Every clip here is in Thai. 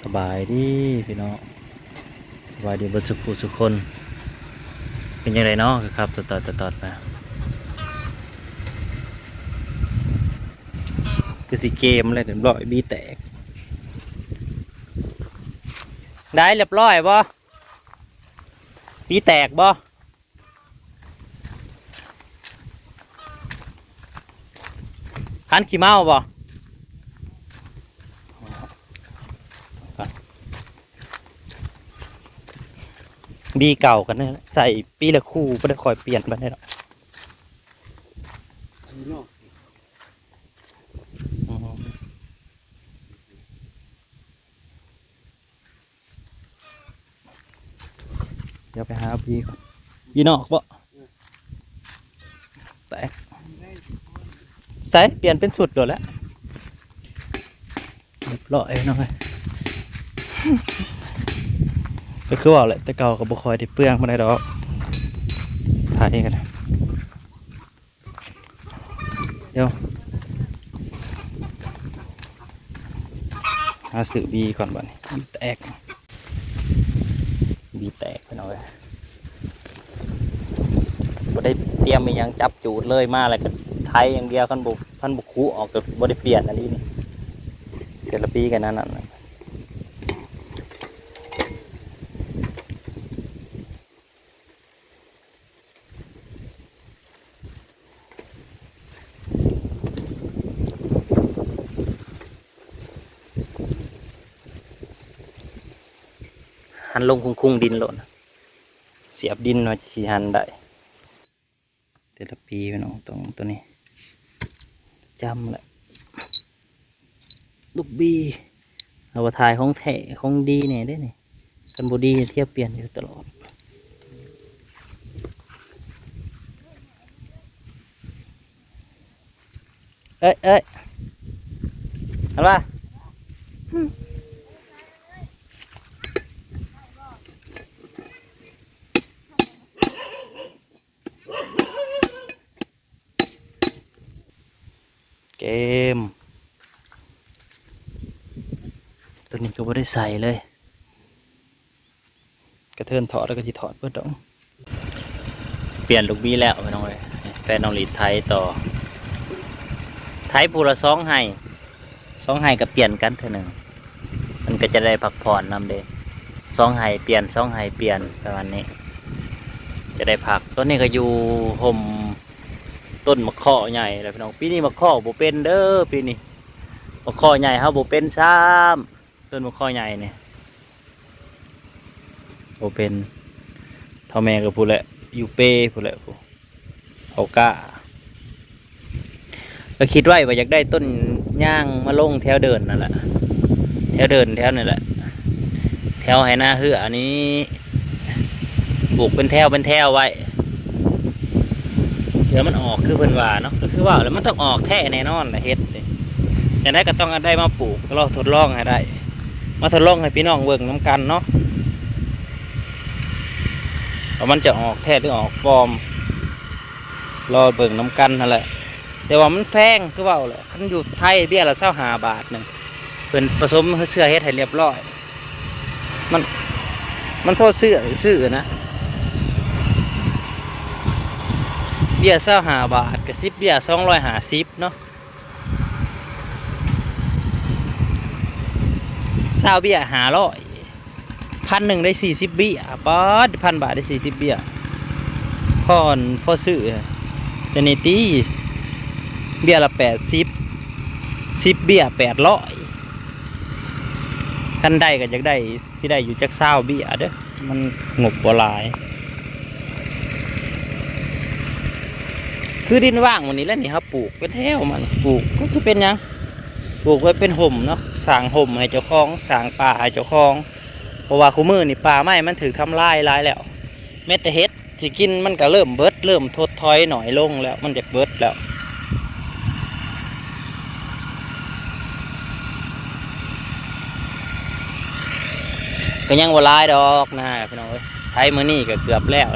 สบายดีพี่น้องสบายดีบนสุขสุขคนเป็นยังไงเนาะครับต่อไปคือสีเกมอะไรเรียบร้อยบีแตกได้เรียบร้อยบ่บีแตกบ่คันขี้เมาบ่บีเก่ากันเนี่ยใส่ปีละคู่ไม่ได้คอยเปลี่ยนไปได้หรอกเดี๋ยวไปหาบีก่อนบีนอกบ่แตกใส่เปลี่ยนเป็นสุดเดี๋ยวแล้วเรียบร้อยหน่อยก็คือว่าแหละแต่เก่ากับบุคอยที่เปลืองมาได้ดอกถ่ายเองกันนะเดี๋ยวหาสื่อบีก่อนบ้านี้บีแตกไปหน่อยบ่ได้เตรียมมียังจับจูดเลยมาอะไรกันไทยอย่างเดียวขั้นบุกคูออกกับบ่ได้เปลี่ยนอันนี้นี่เกิดละปีกันนั่นหันลงคุ้งดินหล่นเสียบดินมาชีหันได้แต่ละปีไปน้องตรงตัวนี้จำแหละลูกบีเอาไปถ่ายของแท้ของดีเนี่ยได้เนี่ยกันบดีเทียบเปลี่ยนอยู่ตลอดเอ้ยอะไรเกมตัวนี้ก็ไม่ได้ใส่เลยกระเทินถอดแล้วก็จะถอดเพื่อต้องเปลี่ยนลูกบีแล้วไม่ต้องเลยแฟนน้องหลีดไทยต่อไทยปูละ2 ให้กับเปลี่ยนกันเท่านึงมันก็จะได้พักผ่อนนำเด้2 ให้เปลี่ยน2 ให้เปลี่ยนประมาณนี้จะได้พักต้นนี้ก็อยู่ห่มต้นมะข้อใหญ่เลยพี่น้องปีนี้มะข้อโบเป็นเด้อปีนี้มะข้อใหญ่เขาโบเป็นซ้ำต้นมะข้อใหญ่เนี่ยโบเป็นเท่าแม่ก็พูดแหละอยู่เป้พูดแหละพูดเขาก้าก็คิดไว้ว่าอยากได้ต้นย่างมะลงแถวเดินนั่นแหละแถวนี่แหละแถวไหหน้าเหืออันนี้ปลูกเป็นแถวไว้เดี๋ยวมันออกคือเพิ่นว่าเนาะก็คือว่าแล้วมันต้องออกแท้แน่นอนแหละเฮ็ดอย่างนั้นก็ต้องได้มาปลูกเราทดลองให้ได้มาทดลองให้พี่น้องเบิ่งน้ำกันเนาะว่ามันจะออกแท้หรือออกปลอมรอเบิ่งน้ำกันนั่นแหละแต่ว่ามันแพงคือว่าแหละคันอยู่ไทยเบี้ยละ25 บาทนึงเพิ่นผสมเสื้อเฮ็ดให้เรียบร้อยมันพอซื้อนะเบี้ย25 บาทกับ10เบี้ย250เนาะ20เบี้ย500 1,000ได้40เบี้ยป๊อด1,000 บาทได้40เบี้ยพอซื้อจะนี่ตีเบี้ยละ80 10เบี้ย800คันได้ก็อยากได้สิได้อยู่จัก20เบี้ยเด้อมันงบบ่หลายคือดินว่างวันนี้แล้วนี่ครับปลูกเป็นแถวมันปลูกก็จะเป็นยังปลูกไว้เป็นห่มเนาะสร้างห่มให้เจ้าของสร้างป่าให้เจ้าของเพราะว่าคู่มือนี่ป่าไม้มันถือทำลายแล้วแม้แต่เฮ็ดสิกินมันก็เริ่มเบิดเริ่มทดถอยหน่อยลงแล้วมันจะเบิดแล้วก็ยังว่าลายดอกนะพี่น้องไทยมื้อนี้ก็เกือบแล้ว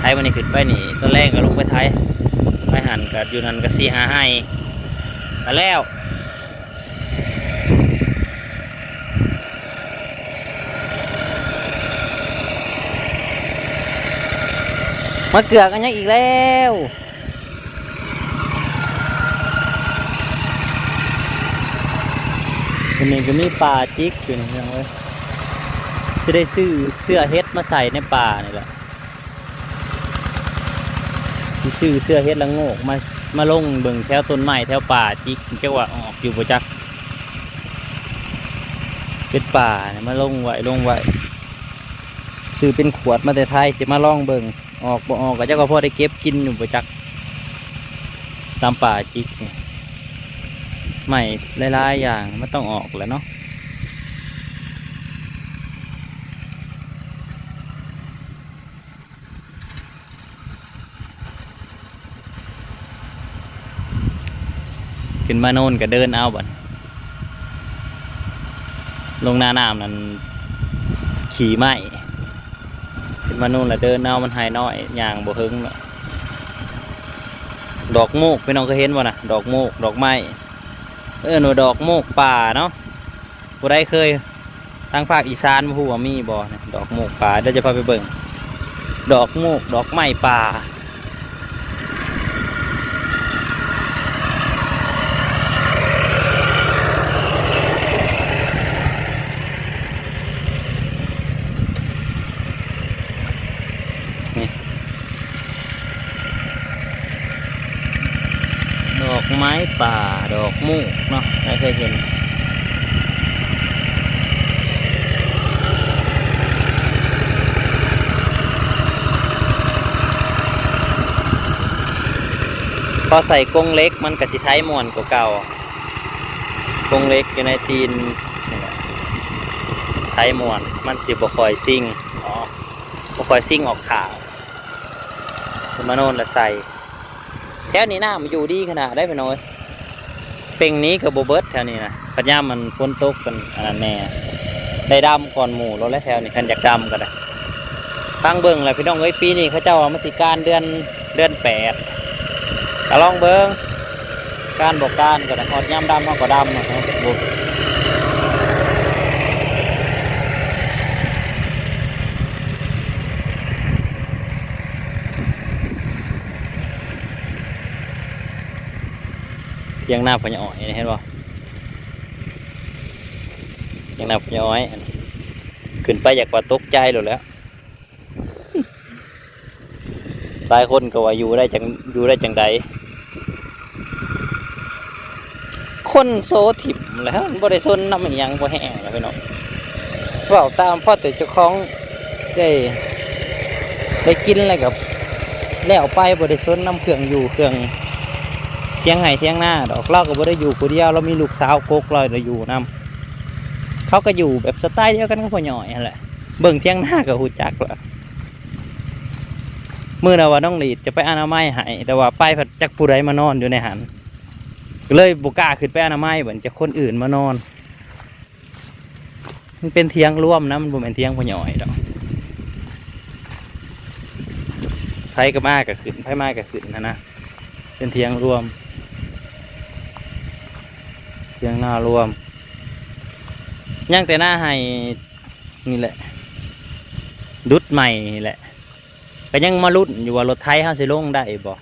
ไทยมื้อนี้ขึ้นไปนี่ตอนแรกก็ลงไปไทยไปหันก็อยู่นั่นก็4-5 ให้มาแล้ว มาเกือกอันยังอีกแล้ววันนี้ก็มีปลาจิกอยู่นะเว้ยจะได้ซื้อเสื้อเฮ็ดมาใส่ในป่านี่แหละซื้อเสื้อเฮ็ดละโงกมาลงเบิ่งแถวต้นไม้แถวป่าจิกเจ้าว่าออกอยู่บ่จักเป็นป่าเนี่ยมาลงไว้ซื้อเป็นขวดมาแต่ไทยจะมาลองเบิ่งออกบ่ออกก็เจ้าก็พอได้เก็บกินอยู่บ่จักตามป่าจิกเนี่ยใหม่หลายๆอย่างมันต้องออกแหล้วเนาะขึ้นมาโน่นก็เดินเอาบ่ลงหน้าน้ำนั่นขี่ไม้ขึ้นมาโน่นแล้วเดินเอามันหายน้อยอย่างบ่หึงเนาะดอกโมกพี่น้องเคยเห็นบ่นะดอกโมกดอกไม้หนูดอกโมกป่าเนาะบ่ได้เคยทางภาคอีสานบ่ฮู้ว่ามีบ่เนี่ยดอกโมกป่าเดี๋ยวจะพาไปเบิ่งดอกโมกดอกไม้ป่าดอกไม้ป่าดอกมูกเนาะได้เคยเห็นพอใส่กรงเล็กมันกะสิไทยม่วนกว่าเก่ากรงเล็กอยู่ในตีนไทยม่วนมันสิบ่คอยซิ่งบ่คอยซิ่งออกข่าวมาโน่นละใส่แถวนี้น้ำมันอยู่ดีขนาดได้ไปน้อยเป่งนี้กับโบเบิร์ตแถวนี้นะปัญญามันฝนตกกันอันนั้นแน่ได้ดำก่อนหมู่แล้วแถวนี้คันอยากดำกันนะตั้งเบิ้งเลยพี่น้องเอ้ยปีนี้เขาเจ้ามาสิการเดือน8ก็ลองเบิ้งการบอกการกันนะฮอดย่ำดำมากกว่าดำนะครับยังหน้าพญาอ้อยเห็นป่ะยังหน้าพญาอ้อยขึ้นไปอยากว่าตกใจหรือแล้วหลายคนก็ว่าอยู่ได้จังใดคนโซถิบแล้วบริสุทธิ์น้ำยังบ่แห้งแล้วพี่น้องเว่าตามพ่อแต่เจ้าของได้กินอะไรกับแล้วไปบริสุทธิ์น้ำเครื่องอยู่เครื่องเที่ยงไห้เที่ยงหน้าดอกเล่าก็บ่ได้อยู่คนเดียวเรามีลูกสาวโกกลอยเราอยู่นำเขาก็อยู่แบบสไตล์เดียวกันกับพ่อหน่อยนั่นแหละเบิ่งเที่ยงหน้ากับหูจักละเมื่อว่าน้องหลีดจะไปอนามัยให้แต่ว่าไปผัดจักผู้ใดมานอนอยู่ในหันเลยบุกล้าขึ้นไปอนามัยเหมือนจะคนอื่นมานอนมันเป็นเที่ยงร่วมนะมันบ่เป็นเที่ยงพ่อหน่อยดอกไผก็มากกับขึ้นไผมากกับขึ้นนะเป็นเที่ยงร่วมเที่ยงหน้ารวมย่างแต่หน้าให้นี่แหละดุดใหม่นี่แหละก็ยังมาลุ้นอยู่ว่ารถไทยเขาสิลงได้บ่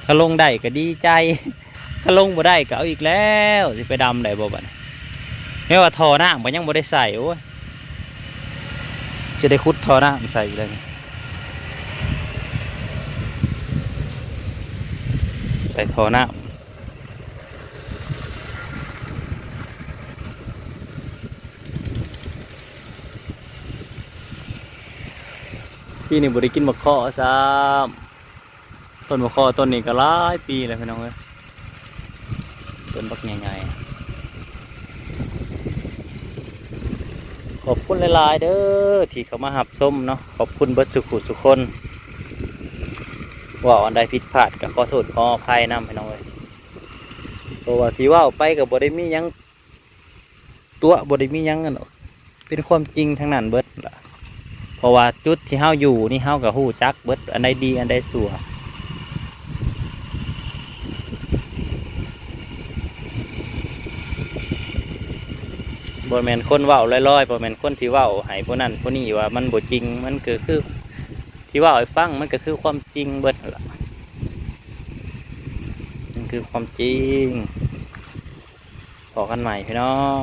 ถ้าลงได้ก็ดีใจถ้าลงบ่ได้ก็เอาอีกแล้วสิไปดำได้บ่บัดนี้ไม่ว่าท่อน้ำก็ยังบ่ได้ใส่โอ้ยจะได้ขุดท่อน้ำใส่เลยใส่ท่อน้ำพี่นี่บริกินมะข้อซ้ำต้นมะข้อต้นนี้ก็หลายปีแล้วพี่น้องเอ้ยต้นบักใหญ่ๆขอบคุณหลายๆเด้อที่เขามาหับส้มเนาะขอบคุณเบิดสุขุสุคนว่าอันใดผิดพลาดก็ขอโทษขออภัยนำพี่น้องเอ้ยเพราะว่าที่ว่าไปกับบริมียังตัวบริมียังกันเนาะเป็นความจริงทั้งนั้นเบิดล่ะเพราะว่าจุดที่เฮาอยู่นี่เฮากับฮู้จักเบิดอันใดดีอันใดชั่วบ่แม่นคนเว้าลอยๆบ่แม่นคนที่เว้าให้ผู้นั้นผู้นี้ว่ามันบ่จริงมันคือ ที่ว่าให้ฟังมันก็คือความจริงเบิดนั่นล่ะมันคือความจริงพอกันใหม่พี่น้อง